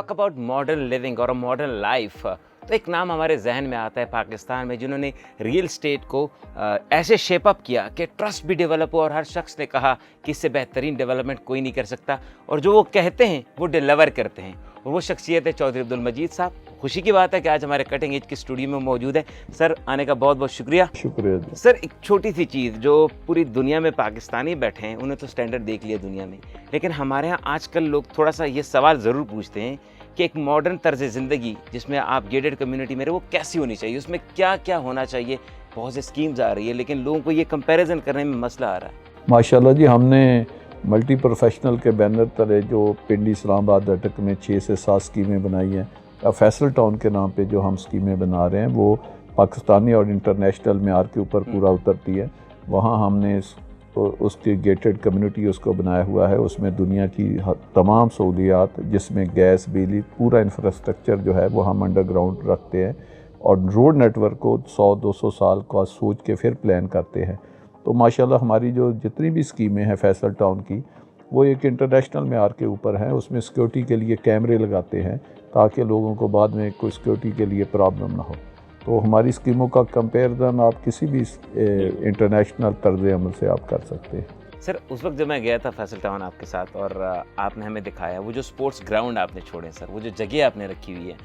Talk about modern living और modern life तो एक नाम हमारे जहन में आता है पाकिस्तान में, जिन्होंने रियल स्टेट को ऐसे शेप अप किया कि ट्रस्ट भी डेवलप हो और हर शख्स ने कहा कि इससे बेहतरीन डेवलपमेंट कोई नहीं कर सकता, और जो वो कहते हैं वो डिलीवर करते हैं, और वो शख्सियत है चौधरी अब्दुल मजीद साहब। खुशी की बात है कि आज हमारे कटिंग एज के स्टूडियो में मौजूद है। सर, आने का बहुत बहुत शुक्रिया। शुक्रिया सर, एक छोटी सी चीज़ जो पूरी दुनिया में पाकिस्तानी बैठे हैं उन्हें तो स्टैंडर्ड देख लिया दुनिया में, लेकिन हमारे यहाँ आजकल लोग थोड़ा सा ये सवाल ज़रूर पूछते हैं कि एक मॉडर्न तर्ज ज़िंदगी जिसमें आप गेटेड कम्युनिटी में रहे वो कैसी होनी चाहिए, उसमें क्या क्या होना चाहिए। बहुत सी स्कीम्स आ रही है लेकिन लोगों को ये कंपैरिजन करने में मसला आ रहा है। माशाल्लाह जी, हमने मल्टी प्रोफेशनल के बैनर तले जो पिंडी इस्लामाबाद अटक में 6 से 7 स्कीमें बनाई हैं, अब फैसल टाउन के नाम पे जो हम स्कीमें बना रहे हैं वो पाकिस्तानी और इंटरनेशनल मेयार के ऊपर पूरा उतरती है। वहाँ हमने उसकी गेटेड कम्युनिटी उसको बनाया हुआ है। उसमें दुनिया की तमाम सहूलियात, जिसमें गैस, बिजली, पूरा इंफ्रास्ट्रक्चर जो है वो हम अंडरग्राउंड रखते हैं, और रोड नेटवर्क को 100-200 साल का सोच के फिर प्लान करते हैं। तो माशाल्लाह हमारी जो जितनी भी स्कीमें हैं फैसल टाउन की, वो एक इंटरनेशनल मेयार के ऊपर हैं। उसमें सिक्योरिटी के लिए कैमरे लगाते हैं ताकि लोगों को बाद में कोई सिक्योरिटी के लिए प्रॉब्लम ना हो। तो हमारी स्कीमों का कंपैरिजन आप किसी भी इंटरनेशनल तर्ज अमल से आप कर सकते हैं। सर, उस वक्त जब मैं गया था फैसल टाउन आपके साथ और आपने हमें दिखाया वो जो स्पोर्ट्स ग्राउंड आपने छोड़े, सर वो जो जगह आपने रखी हुई है,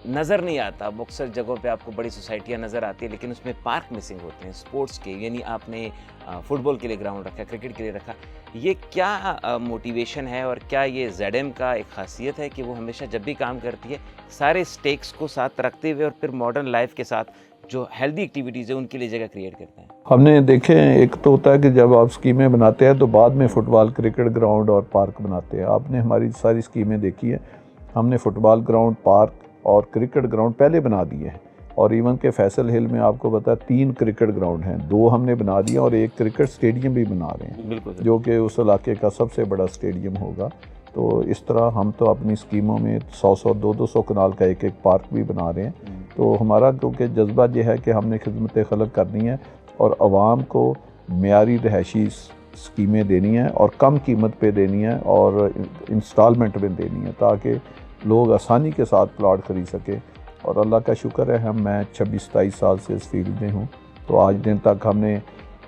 नज़र नहीं आता। अक्सर जगहों पे आपको बड़ी सोसाइटियाँ नज़र आती है लेकिन उसमें पार्क मिसिंग होते हैं स्पोर्ट्स के, यानी आपने फुटबॉल के लिए ग्राउंड रखा, क्रिकेट के लिए रखा। ये क्या मोटिवेशन है और क्या ये ZM का एक खासियत है कि वो हमेशा जब भी काम करती है सारे स्टेक्स को साथ रखते हुए और फिर मॉडर्न लाइफ के साथ जो हेल्दी एक्टिविटीज़ है उनके लिए जगह क्रिएट करते हैं? हमने देखे, एक तो होता है कि जब आप स्कीमें बनाते हैं तो बाद में फुटबॉल, क्रिकेट ग्राउंड और पार्क बनाते हैं। आपने हमारी सारी स्कीमें देखी है, हमने फुटबॉल ग्राउंड, पार्क और क्रिकेट ग्राउंड पहले बना दिए हैं। और इवन के फैसल हिल में आपको पता 3 क्रिकेट ग्राउंड हैं, 2 हमने बना दिए और एक क्रिकेट स्टेडियम भी बना रहे हैं, बिल्कुल, जो कि उस इलाके का सबसे बड़ा स्टेडियम होगा। तो इस तरह हम तो अपनी स्कीमों में 100-100, 200-200 कनाल का एक पार्क भी बना रहे हैं। तो हमारा क्योंकि जज्बा ये है कि हमने खिदमत खलक करनी है और आवाम को मेयारी रहायशी स्कीमें देनी है और कम कीमत पे देनी है और इंस्टॉलमेंट में देनी है, ताकि लोग आसानी के साथ प्लाट ख़रीद सके। और अल्लाह का शुक्र है, मैं 26-27 साल से इस फील्ड में हूँ, तो आज दिन तक हमने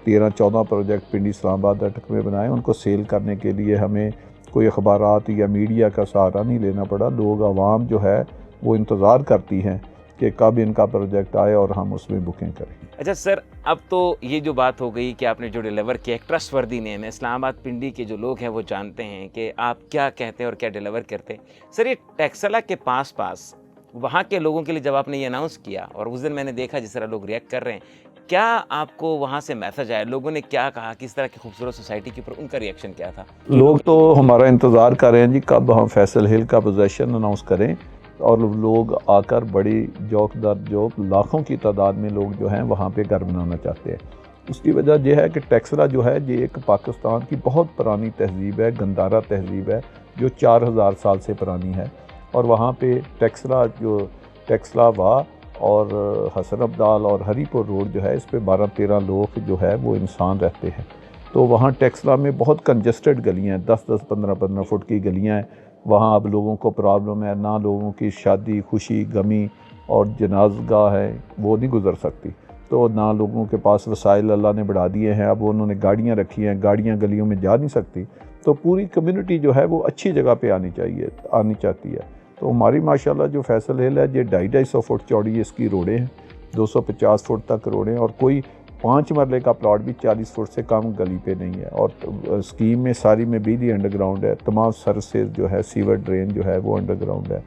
13-14 प्रोजेक्ट पिंडी इस्लामाबाद अटक में बनाए। उनको सेल करने के लिए हमें कोई अखबारात या मीडिया का सहारा नहीं लेना पड़ा। लोग, आवाम जो है वो इंतज़ार करती हैं कि कब इनका प्रोजेक्ट आए और हम उसमें बुकिंग करें। अच्छा सर, अब तो ये जो बात हो गई कि आपने जो डिलीवर किया, एक ट्रस्टवर्दी नेम है, इस्लामाबाद पिंडी के जो लोग हैं वो जानते हैं कि आप क्या कहते हैं और क्या डिलीवर करते हैं। सर, ये टैक्सला के पास वहाँ के लोगों के लिए जब आपने ये अनाउंस किया और उस दिन मैंने देखा जिस तरह लोग रिएक्ट कर रहे हैं, क्या आपको वहाँ से मैसेज आया, लोगों ने क्या कहा, किस तरह की खूबसूरत सोसाइटी के ऊपर उनका रिएक्शन क्या था? लोग तो हमारा इंतज़ार कर रहे हैं जी कब हम फैसल हिल का पोजेसन अनाउंस करें, और लोग आकर बड़ी जोक दर जोक लाखों की तादाद में लोग जो हैं वहाँ पे घर बनाना चाहते हैं। उसकी वजह यह है कि टैक्सला जो है ये एक पाकिस्तान की बहुत पुरानी तहजीब है, गंदारा तहजीब है, जो 4000 साल से पुरानी है। और वहाँ पे टैक्सला वाह और हसन अब्दाल और हरीपुर रोड जो है, इस पे 12-13 लोग जो है वो इंसान रहते हैं। तो वहाँ टैक्सला में बहुत कंजस्टेड गलियाँ हैं, 10-10, 15-15 फुट की गलियाँ हैं। वहाँ अब लोगों को प्रॉब्लम है, ना लोगों की शादी, खुशी, गमी और जनाज़गाह है वो नहीं गुज़र सकती, तो ना लोगों के पास वसाइल अल्लाह ने बढ़ा दिए हैं। अब उन्होंने गाड़ियाँ रखी हैं, गाड़ियाँ गलियों में जा नहीं सकती, तो पूरी कम्युनिटी जो है वो अच्छी जगह पे आनी चाहती है। तो हमारी माशाल्लाह जो फैसल हिल है ये 250-250 फुट चौड़ी इसकी रोडें हैं, 250 फुट तक रोडें, और कोई 5 मरले का प्लॉट भी 40 फुट से कम गली पे नहीं है। और स्कीम में सारी में बिजली अंडरग्राउंड है, तमाम सर्विसेज जो है, सीवर ड्रेन जो है वो अंडरग्राउंड है।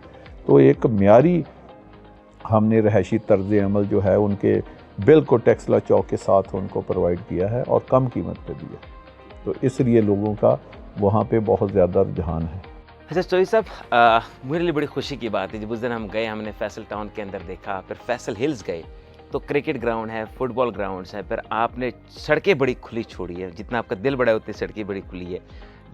तो एक म्यारी हमने रहायशी तर्ज अमल जो है उनके बिल्कुल टैक्सला चौक के साथ उनको प्रोवाइड किया है और कम कीमत पे दिया, तो इसलिए लोगों का वहाँ पे बहुत ज़्यादा रुझान है। अच्छा चौधरी साहब, मेरे लिए बड़ी खुशी की बात है जब उस दिन हम गए, हमने फैसल टाउन के अंदर देखा, फिर फैसल हिल्स गए तो क्रिकेट ग्राउंड है, फुटबॉल ग्राउंड्स हैं, फिर आपने सड़कें बड़ी खुली छोड़ी है, जितना आपका दिल बड़ा है उतनी सड़कें बड़ी खुली है।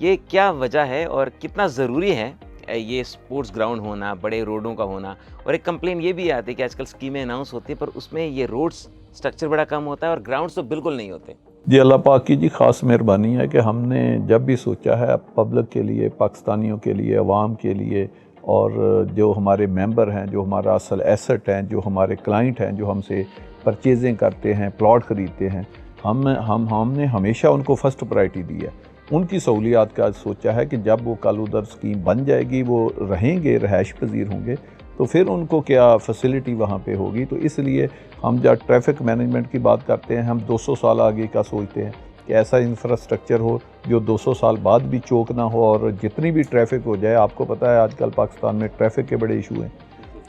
ये क्या वजह है और कितना ज़रूरी है ये स्पोर्ट्स ग्राउंड होना, बड़े रोडों का होना? और एक कंप्लेन ये भी आती है कि आजकल स्कीमें अनाउंस होती है पर उसमें ये रोड्स स्ट्रक्चर बड़ा कम होता है और ग्राउंड्स तो बिल्कुल नहीं होते। जी, अल्लाह पाक की जी ख़ास मेहरबानी है कि हमने जब भी सोचा है पब्लिक के लिए, पाकिस्तानियों के लिए, अवाम के लिए और जो हमारे मेंबर हैं, जो हमारा असल एसेट हैं, जो हमारे क्लाइंट हैं, जो हमसे परचेजिंग करते हैं, प्लॉट ख़रीदते हैं, हमने हमेशा उनको फ़र्स्ट प्रायोरिटी दी है। उनकी सहूलियात का सोचा है कि जब वो कल उधर स्कीम बन जाएगी, वो रहेंगे, रहायश पजीर होंगे, तो फिर उनको क्या फैसिलिटी वहाँ पे होगी। तो इसलिए हम जब ट्रैफिक मैनेजमेंट की बात करते हैं, हम 200 साल आगे का सोचते हैं कि ऐसा इंफ्रास्ट्रक्चर हो जो 200 साल बाद भी चोक ना हो, और जितनी भी ट्रैफिक हो जाए। आपको पता है आजकल पाकिस्तान में ट्रैफिक के बड़े इशू हैं,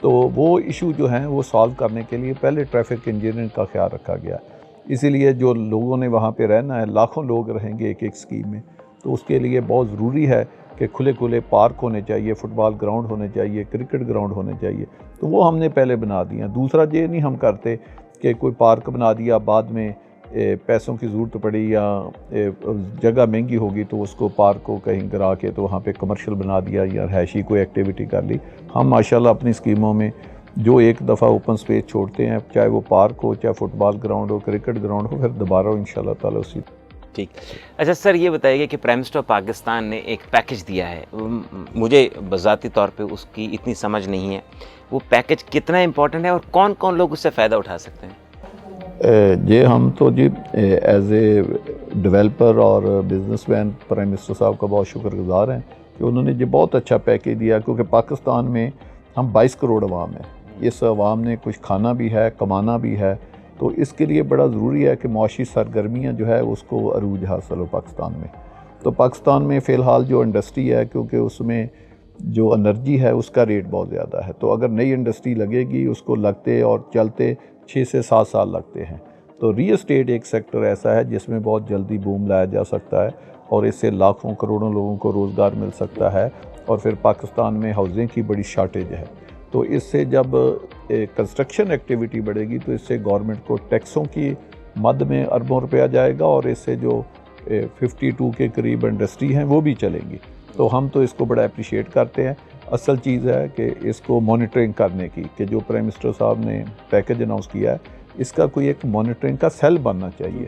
तो वो इशू जो हैं वो सॉल्व करने के लिए पहले ट्रैफिक इंजीनियरिंग का ख्याल रखा गया। इसीलिए जो लोगों ने वहाँ पे रहना है, लाखों लोग रहेंगे एक एक स्कीम में, तो उसके लिए बहुत ज़रूरी है कि खुले खुले पार्क होने चाहिए, फुटबॉल ग्राउंड होने चाहिए, क्रिकेट ग्राउंड होने चाहिए। तो वो हमने पहले बना दिया। दूसरा ये नहीं हम करते कि कोई पार्क बना दिया, बाद में पैसों की ज़रूरत पड़ी या जगह महंगी होगी तो उसको पार्क को कहीं गिरा के तो वहाँ पे कमर्शियल बना दिया या रहायशी कोई एक्टिविटी कर ली। हम माशाल्लाह अपनी स्कीमों में जो एक दफ़ा ओपन स्पेस छोड़ते हैं, चाहे वो पार्क हो, चाहे फुटबॉल ग्राउंड हो, क्रिकेट ग्राउंड हो, फिर दोबारा इंशाल्लाह ताला उसी। ठीक। अच्छा सर, ये बताइए कि प्राइम मिनिस्टर पाकिस्तान ने एक पैकेज दिया है, मुझे बज़ाती तौर पे उसकी इतनी समझ नहीं है, वो पैकेज कितना इम्पोर्टेंट है और कौन कौन लोग उससे फ़ायदा उठा सकते हैं? ये हम तो जी एज ए डेवलपर और बिजनेसमैन प्राइम मिनिस्टर साहब का बहुत शुक्रगुजार हैं कि उन्होंने ये बहुत अच्छा पैकेज दिया, क्योंकि पाकिस्तान में हम 22 करोड़ अवाम हैं। इस अवाम ने कुछ खाना भी है, कमाना भी है, तो इसके लिए बड़ा ज़रूरी है कि मुआशी सरगर्मियाँ जो है उसको अरूज हासिल हो पाकिस्तान में। तो पाकिस्तान में फ़िलहाल जो इंडस्ट्री है, क्योंकि उसमें जो एनर्जी है उसका रेट बहुत ज़्यादा है, तो अगर नई इंडस्ट्री लगेगी उसको लगते और चलते 6 से 7 साल लगते हैं। तो रियल एस्टेट एक सेक्टर ऐसा है जिसमें बहुत जल्दी बूम लाया जा सकता है और इससे लाखों करोड़ों लोगों को रोज़गार मिल सकता है। और फिर पाकिस्तान में हाउसिंग की बड़ी शार्टेज है, तो इससे जब कंस्ट्रक्शन एक्टिविटी बढ़ेगी तो इससे गवर्नमेंट को टैक्सों की मद में अरबों रुपया जाएगा, और इससे जो 52 के करीब इंडस्ट्री हैं वो भी चलेंगी। तो हम तो इसको बड़ा अप्रिशिएट करते हैं। असल चीज़ है कि इसको मॉनिटरिंग करने की, कि जो प्राइम मिनिस्टर साहब ने पैकेज अनाउंस किया है, इसका कोई एक मॉनिटरिंग का सेल बनना चाहिए,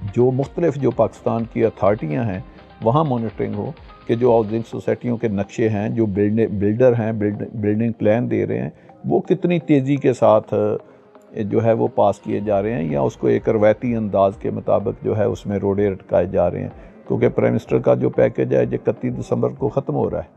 जो मुख्तलिफ जो पाकिस्तान की अथॉरिटियाँ हैं वहाँ मॉनिटरिंग हो कि जो हाउसिंग सोसाइटियों के नक्शे हैं, जो बिल्डर हैं बिल्डिंग प्लान दे रहे हैं, वो कितनी तेज़ी के साथ जो है वो पास किए जा रहे हैं, या उसको एक रवायती अंदाज के मुताबिक जो है उसमें रोडे रटकाए जा रहे हैं। क्योंकि प्राइम मिनिस्टर का जो पैकेज है 31 दिसंबर को ख़त्म हो रहा है,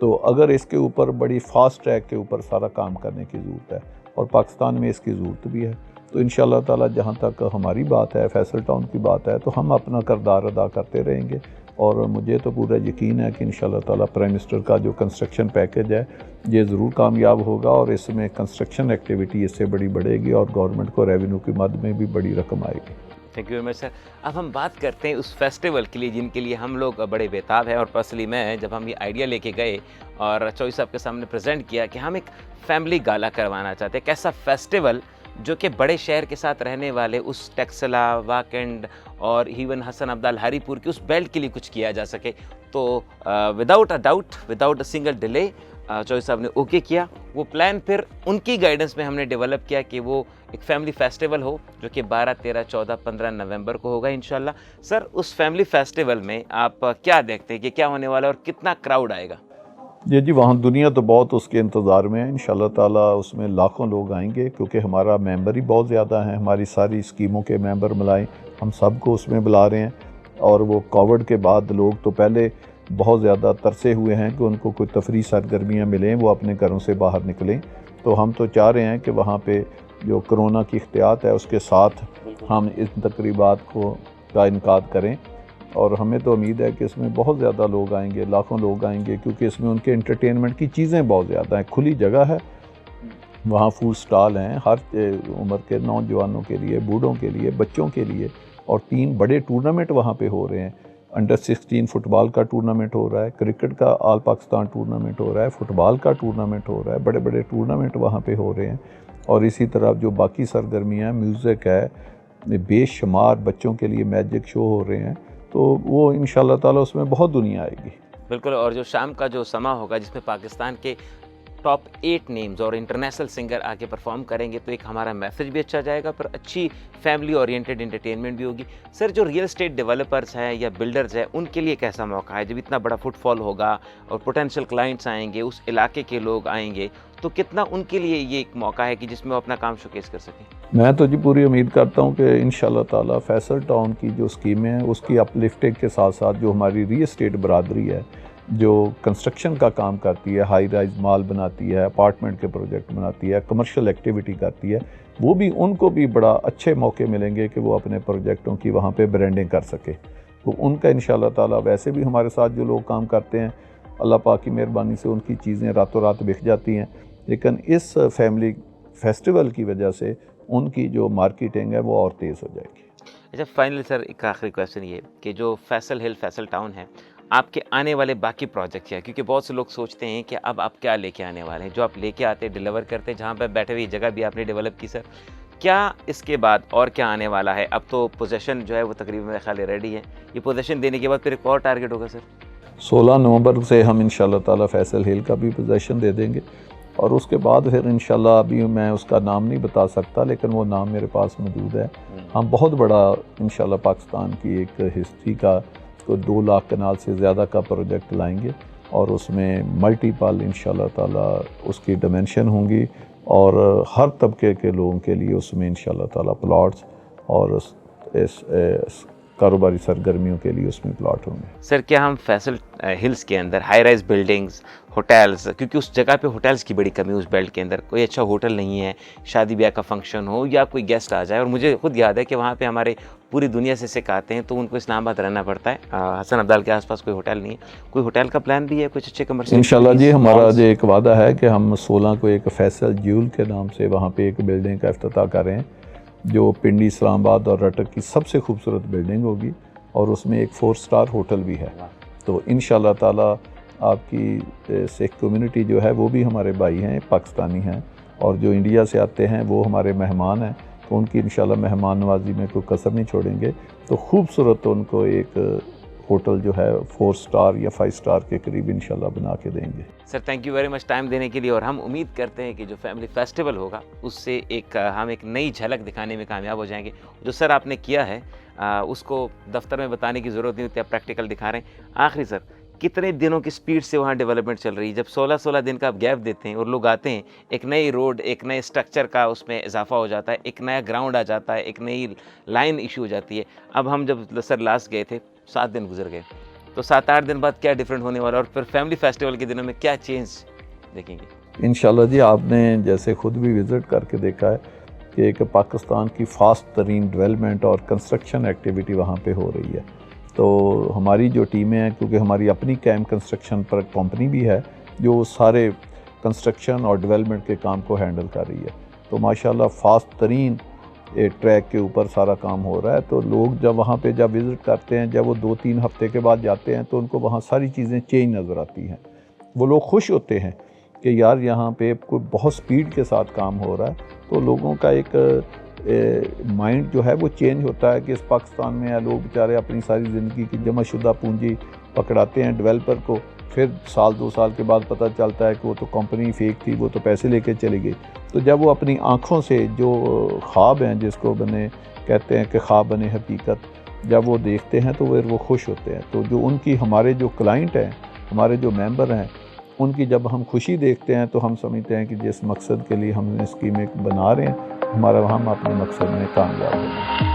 तो अगर इसके ऊपर बड़ी फास्ट ट्रैक के ऊपर सारा काम करने की ज़रूरत है, और पाकिस्तान में इसकी ज़रूरत भी है। तो इंशाल्लाह ताला जहाँ तक हमारी बात है, फैसल टाउन की बात है, तो हम अपना किरदार अदा करते रहेंगे। और मुझे तो पूरा यकीन है कि इंशाल्लाह ताला प्राइम मिनिस्टर का जो कंस्ट्रक्शन पैकेज है ये ज़रूर कामयाब होगा, और इसमें कंस्ट्रक्शन एक्टिविटी इससे बड़ी बढ़ेगी और गवर्नमेंट को रेवेन्यू की मद में भी बड़ी रकम आएगी। Thank you very much sir. अब हम बात करते हैं उस फेस्टिवल के लिए जिनके लिए हम लोग बड़े बेताब हैं, और पर्सनली मैं जब हम ये आइडिया लेके गए और चौधरी साहब के सामने प्रेजेंट किया कि हम एक फैमिली गाला करवाना चाहते हैं, कैसा फेस्टिवल जो कि बड़े शहर के साथ रहने वाले उस टेक्सला, वाकंड और इवन हसन अब्दाल हरीपुर की उस बेल्ट के लिए कुछ किया जा सके। तो without a doubt, without a single delay Chaudhary Sahab ने ओके किया। वो प्लान फिर उनकी गाइडेंस में हमने डेवलप किया कि वो एक फैमिली फेस्टिवल हो, जो कि 12, 13, 14, 15 नवंबर को होगा इंशाल्लाह। सर, उस फैमिली फेस्टिवल में आप क्या देखते हैं कि क्या होने वाला है और कितना क्राउड आएगा? जी वहाँ दुनिया तो बहुत उसके इंतज़ार में है। इंशाल्लाह ताला उसमें लाखों लोग आएंगे, क्योंकि हमारा मेंबर ही बहुत ज़्यादा हैं। हमारी सारी स्कीमों के मेंबर मिलाएं, हम सबको उसमें बुला रहे हैं। और वो कोविड के बाद लोग तो पहले बहुत ज़्यादा तरसे हुए हैं कि उनको कोई तफरी सरगर्मियाँ मिलें, वो अपने घरों से बाहर निकलें। तो हम तो चाह रहे हैं कि वहाँ पे जो कोरोना की एहतियात है उसके साथ हम इस तकरीबात का इनकाद करें। और हमें तो उम्मीद है कि इसमें बहुत ज़्यादा लोग आएंगे, लाखों लोग आएंगे, क्योंकि इसमें उनके एंटरटेनमेंट की चीज़ें बहुत ज़्यादा हैं। खुली जगह है, वहाँ फूड स्टॉल हैं हर उम्र के नौजवानों के लिए, बूढ़ों के लिए, बच्चों के लिए। और 3 बड़े टूर्नामेंट वहाँ पे हो रहे हैं। अंडर 16 फुटबॉल का टूर्नामेंट हो रहा है, क्रिकेट का ऑल पाकिस्तान टूर्नामेंट हो रहा है, फुटबॉल का टूर्नामेंट हो रहा है, बड़े बड़े टूर्नामेंट वहाँ पे हो रहे हैं। और इसी तरह जो बाकी सरगर्मियाँ, म्यूज़िक है, बेशुमार बच्चों के लिए मैजिक शो हो रहे हैं। तो वो इंशाल्लाह ताला उसमें बहुत दुनिया आएगी। बिल्कुल। और जो शाम का जो समा होगा जिसमें पाकिस्तान के टॉप 8 नेम्स और इंटरनेशनल सिंगर आके परफॉर्म करेंगे तो एक हमारा मैसेज भी अच्छा जाएगा, पर अच्छी फैमिली ओरिएंटेड एंटरटेनमेंट भी होगी। सर, जो रियल एस्टेट डेवलपर्स हैं या बिल्डर्स हैं, उनके लिए कैसा मौका है? जब इतना बड़ा फुटफॉल होगा और पोटेंशियल क्लाइंट्स आएंगे, उस इलाके के लोग आएंगे, तो कितना उनके लिए ये एक मौका है कि जिसमें वो अपना काम शोकेस कर सकें? मैं तो जी पूरी उम्मीद करता हूँ कि इंशाल्लाह ताला फैसल टाउन की जो स्कीमें हैं उसकी अपलिफ्टिंग के साथ साथ जो हमारी रियल एस्टेट बरादरी है, जो कंस्ट्रक्शन का काम करती है, हाई राइज माल बनाती है, अपार्टमेंट के प्रोजेक्ट बनाती है, कमर्शियल एक्टिविटी करती है, वो भी उनको भी बड़ा अच्छे मौके मिलेंगे कि वो अपने प्रोजेक्टों की वहाँ पे ब्रांडिंग कर सके। तो उनका इंशाल्लाह ताला, वैसे भी हमारे साथ जो लोग काम करते हैं अल्लाह पाक की मेहरबानी से उनकी चीज़ें रातों रात बिक जाती हैं, लेकिन इस फैमिली फेस्टिवल की वजह से उनकी जो मार्केटिंग है वो और तेज़ हो जाएगी। अच्छा, फाइनली सर एक आखिरी क्वेश्चन ये कि जो फैसल हिल फैसल टाउन है, आपके आने वाले बाकी प्रोजेक्ट क्या है? क्योंकि बहुत से लोग सोचते हैं कि अब आप क्या लेके आने वाले हैं, जो आप लेके आते हैं डिलीवर करते हैं, जहाँ पे बैठे हुए जगह भी आपने डेवलप की सर, क्या इसके बाद और क्या आने वाला है? अब तो पोजीशन जो है वो तकरीबन मेरे ख्याल रेडी है, ये पोजीशन देने के बाद फिर एक और टारगेट होगा सर? 16 नवंबर से हम इंशाल्लाह ताला फैसल हिल का भी पोजीशन दे देंगे और उसके बाद फिर इंशाल्लाह, अभी मैं उसका नाम नहीं बता सकता लेकिन वो नाम मेरे पास मौजूद है। हम बहुत बड़ा इंशाल्लाह पाकिस्तान की एक हिस्ट्री का तो 2 लाख कनाल से ज़्यादा का प्रोजेक्ट लाएंगे और उसमें मल्टीपल इंशाल्लाह ताला उसकी डिमेंशन होंगी और हर तबके के लोगों के लिए उसमें इंशाल्लाह ताला प्लॉट्स और इस कारोबारी सरगर्मियों के लिए उसमें प्लॉट होंगे। सर, क्या हम फैसल हिल्स के अंदर हाई राइज बिल्डिंग्स, होटल्स, क्योंकि उस जगह पे होटल्स की बड़ी कमी है, उस बेल्ट के अंदर कोई अच्छा होटल नहीं है, शादी ब्याह का फंक्शन हो या कोई गेस्ट आ जाए, और मुझे खुद याद है कि वहाँ पे हमारे पूरी दुनिया से सिख आते हैं तो उनको इस्लामाबाद रहना पड़ता है, हसन अब्दाल के आसपास कोई होटल नहीं है, कोई होटल का प्लान भी है कुछ अच्छे कमर्शियल? इंशाल्लाह जी, हमारा जो एक वादा है कि हम 16 को एक फैसल ज्यूल के नाम से वहाँ पे एक बिल्डिंग का इफ्तिताह कर रहे हैं, जो पिंडी, इस्लामाबाद और रटक की सबसे खूबसूरत बिल्डिंग होगी और उसमें एक 4 स्टार होटल भी है। तो इंशाल्लाह ताला आपकी सिख कम्युनिटी जो है वो भी हमारे भाई हैं, पाकिस्तानी हैं, और जो इंडिया से आते हैं वो हमारे मेहमान हैं, तो उनकी इंशाल्लाह मेहमान नवाजी में कोई कसर नहीं छोड़ेंगे। तो खूबसूरत उनको एक होटल जो है 4 स्टार या 5 स्टार के करीब इंशाल्लाह बना के देंगे। Sir, thank you very much time देने के लिए, और हम उम्मीद करते हैं कि जो फैमिली फेस्टिवल होगा उससे हम एक नई झलक दिखाने में कामयाब हो जाएंगे। जो सर आपने किया है उसको दफ्तर में बताने की ज़रूरत नहीं होती, आप प्रैक्टिकल दिखा रहे हैं। आखिरी सर, कितने दिनों की स्पीड से वहाँ डेवलपमेंट चल रही है? जब 16-16 दिन का आप गैप देते हैं और लोग आते हैं, एक नई रोड, एक नए स्ट्रक्चर का उसमें इजाफा हो जाता है, एक नया ग्राउंड आ जाता है, एक नई लाइन इशू हो जाती है। अब हम जब सर लास्ट गए थे 7 दिन गुजर गए, तो 7-8 दिन बाद क्या डिफरेंट होने वाला, और फिर फैमिली फेस्टिवल के दिनों में क्या चेंज देखेंगे? इंशाल्लाह जी, आपने जैसे ख़ुद भी विज़िट करके देखा है कि एक पाकिस्तान की फास्ट तरीन डेवलपमेंट और कंस्ट्रक्शन एक्टिविटी वहाँ पे हो रही है। तो हमारी जो टीमें हैं, क्योंकि हमारी अपनी कैम कंस्ट्रक्शन पर कंपनी भी है जो सारे कंस्ट्रक्शन और डेवलपमेंट के काम को हैंडल कर रही है, तो माशाल्लाह फास्ट तरीन ट्रैक के ऊपर सारा काम हो रहा है। तो लोग जब वहाँ पे जब विज़िट करते हैं, जब वो 2-3 हफ्ते के बाद जाते हैं, तो उनको वहाँ सारी चीज़ें चेंज नज़र आती हैं। वो लोग खुश होते हैं कि यार यहाँ पे कोई बहुत स्पीड के साथ काम हो रहा है। तो लोगों का एक माइंड जो है वो चेंज होता है कि इस पाकिस्तान में लोग बेचारे अपनी सारी ज़िंदगी की जमाशुदा पूंजी पकड़ाते हैं डेवलपर को, फिर 1-2 साल के बाद पता चलता है कि वो तो कंपनी फेक थी, वो तो पैसे लेके चली गई। तो जब वो अपनी आँखों से जो ख्वाब हैं, जिसको बने कहते हैं कि ख्वाब बने हकीकत, जब वो देखते हैं तो फिर वो खुश होते हैं। तो जो उनकी हमारे जो क्लाइंट हैं, हमारे जो मेंबर हैं, उनकी जब हम खुशी देखते हैं तो हम समझते हैं कि जिस मकसद के लिए हम स्कीमें बना रहे हैं, हम अपने मकसद में कामयाब होंगे।